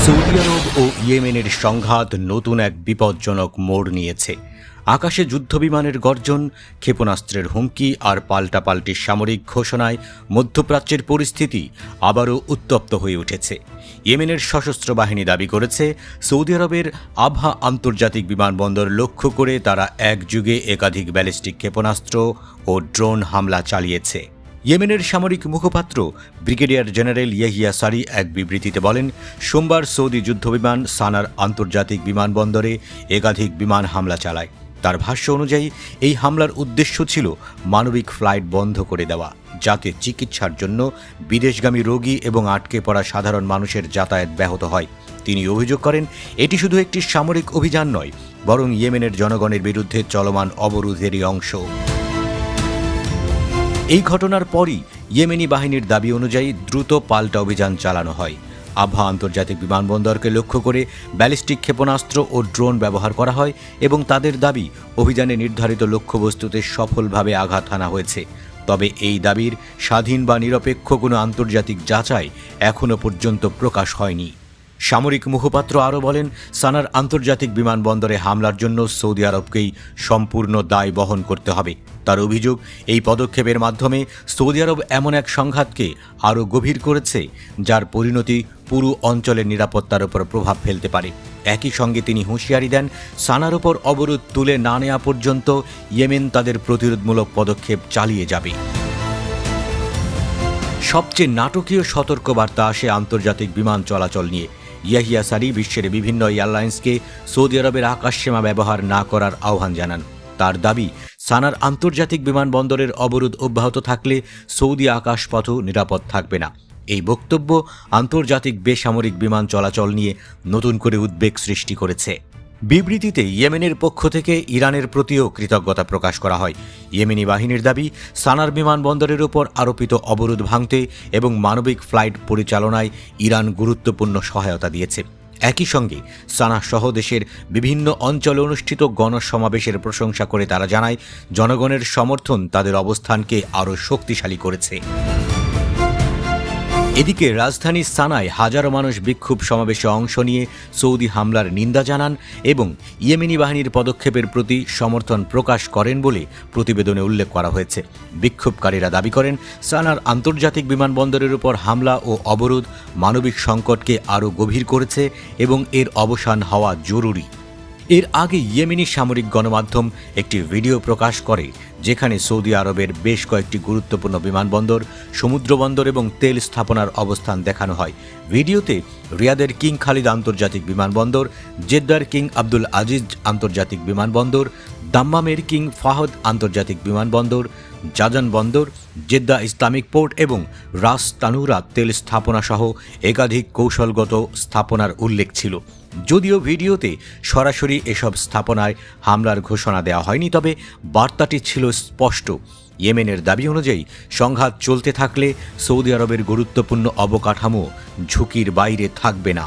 Saudi আরব ও ইয়েমেনের সংঘাত নতুন এক বিপজ্জনক মোড় নিয়েছে। আকাশে যুদ্ধবিমানের গর্জন, ক্ষেপণাস্ত্রের হুমকি আর পাল্টাপাল্টি সামরিক ঘোষণায় মধ্যপ্রাচ্যের পরিস্থিতি আবারও উত্তপ্ত হয়ে উঠেছে। ইয়েমেনের সশস্ত্র বাহিনী দাবি করেছে, সৌদি আরবের আবহা আন্তর্জাতিক বিমানবন্দর লক্ষ্য করে তারা একযুগে একাধিক ব্যালিস্টিক ক্ষেপণাস্ত্র ও ড্রোন হামলা চালিয়েছে। ইয়েমেনের সামরিক মুখপাত্র ব্রিগেডিয়ার জেনারেল ইয়াহিয়া সারি এক বিবৃতিতে বলেন, সোমবার সৌদি যুদ্ধবিমান সানার আন্তর্জাতিক বিমানবন্দরে একাধিক বিমান হামলা চালায়। তার ভাষ্য অনুযায়ী এই হামলার উদ্দেশ্য ছিল মানবিক ফ্লাইট বন্ধ করে দেওয়া, যাতে চিকিৎসার জন্য বিদেশগামী রোগী এবং আটকে পড়া সাধারণ মানুষের যাতায়াত ব্যাহত হয়। তিনি অভিযোগ করেন, এটি শুধু একটি সামরিক অভিযান নয়, বরং ইয়েমেনের জনগণের বিরুদ্ধে চলমান অবরোধেরই অংশ। এই ঘটনার পরই ইয়েমেনি বাহিনীর দাবি অনুযায়ী দ্রুত পাল্টা অভিযান চালানো হয়। আবহা আন্তর্জাতিক বিমানবন্দরকে লক্ষ্য করে ব্যালিস্টিক ক্ষেপণাস্ত্র ও ড্রোন ব্যবহার করা হয় এবং তাদের দাবি, অভিযানে নির্ধারিত লক্ষ্যবস্তুতে সফলভাবে আঘাত হানা হয়েছে। তবে এই দাবির স্বাধীন বা নিরপেক্ষ কোনো আন্তর্জাতিক যাচাই এখনও পর্যন্ত প্রকাশ হয়নি। সামরিক মুখপাত্র আরও বলেন, সানার আন্তর্জাতিক বিমানবন্দরে হামলার জন্য সৌদি আরবকেই সম্পূর্ণ দায় বহন করতে হবে। তার অভিযোগ, এই পদক্ষেপের মাধ্যমে সৌদি আরব এমন এক সংঘাতকে আরও গভীর করেছে, যার পরিণতি পুরো অঞ্চলের নিরাপত্তার উপর প্রভাব ফেলতে পারে। একই সঙ্গে তিনি হুঁশিয়ারি দেন, সানার ওপর অবরোধ তুলে না নেওয়া পর্যন্ত ইয়েমেন তাদের প্রতিরোধমূলক পদক্ষেপ চালিয়ে যাবে। সবচেয়ে নাটকীয় সতর্কবার্তা আসে আন্তর্জাতিক বিমান চলাচল নিয়ে। ইয়াহিয়া সারি বিশ্বের বিভিন্ন এয়ারলাইন্সকে সৌদি আরবের আকাশসীমা ব্যবহার না করার আহ্বান জানান। তার দাবি, সানার আন্তর্জাতিক বিমানবন্দরের অবরোধ অব্যাহত থাকলে সৌদি আকাশপথও নিরাপদ থাকবে না। এই বক্তব্য আন্তর্জাতিক বেসামরিক বিমান চলাচল নিয়ে নতুন করে উদ্বেগ সৃষ্টি করেছে। বিবৃতিতে ইয়েমেনের পক্ষ থেকে ইরানের প্রতিও কৃতজ্ঞতা প্রকাশ করা হয়। ইয়েমেনি বাহিনীর দাবি, সানার বিমানবন্দরের উপর আরোপিত অবরোধ ভাঙতে এবং মানবিক ফ্লাইট পরিচালনায় ইরান গুরুত্বপূর্ণ সহায়তা দিয়েছে। একই সঙ্গে সানা সহ দেশের বিভিন্ন অঞ্চলে অনুষ্ঠিত গণসমাবেশের প্রশংসা করে তারা জানায়, জনগণের সমর্থন তাদের অবস্থানকে আরও শক্তিশালী করেছে। এদিকে রাজধানী সানায় হাজারো মানুষ বিক্ষোভ সমাবেশে অংশ নিয়ে সৌদি হামলার নিন্দা জানান এবং ইয়েমেনি বাহিনীর পদক্ষেপের প্রতি সমর্থন প্রকাশ করেন বলে প্রতিবেদনে উল্লেখ করা হয়েছে। বিক্ষোভকারীরা দাবি করেন, সানার আন্তর্জাতিক বিমানবন্দরের উপর হামলা ও অবরোধ মানবিক সংকটকে আরও গভীর করেছে এবং এর অবসান হওয়া জরুরি। এর আগে ইয়েমেনি সামরিক গণমাধ্যম একটি ভিডিও প্রকাশ করে, যেখানে সৌদি আরবের বেশ কয়েকটি গুরুত্বপূর্ণ বিমানবন্দর, সমুদ্রবন্দর এবং তেল স্থাপনার অবস্থান দেখানো হয়। ভিডিওতে রিয়াদের কিং খালিদ আন্তর্জাতিক বিমানবন্দর, জেদ্দার কিং আব্দুল আজিজ আন্তর্জাতিক বিমানবন্দর, দাম্মামের কিং ফাহদ আন্তর্জাতিক বিমানবন্দর, জাজান বন্দর, জেদ্দা ইসলামিক পোর্ট এবং রাস তানুরা তেল স্থাপনা সহ একাধিক কৌশলগত স্থাপনার উল্লেখ ছিল। যদিও ভিডিওতে সরাসরি এসব স্থাপনায় হামলার ঘোষণা দেওয়া হয়নি, তবে বার্তাটি ছিল স্পষ্ট। ইয়েমেনের দাবি অনুযায়ী সংঘাত চলতে থাকলে সৌদি আরবের গুরুত্বপূর্ণ অবকাঠামো ঝুঁকির বাইরে থাকবে না।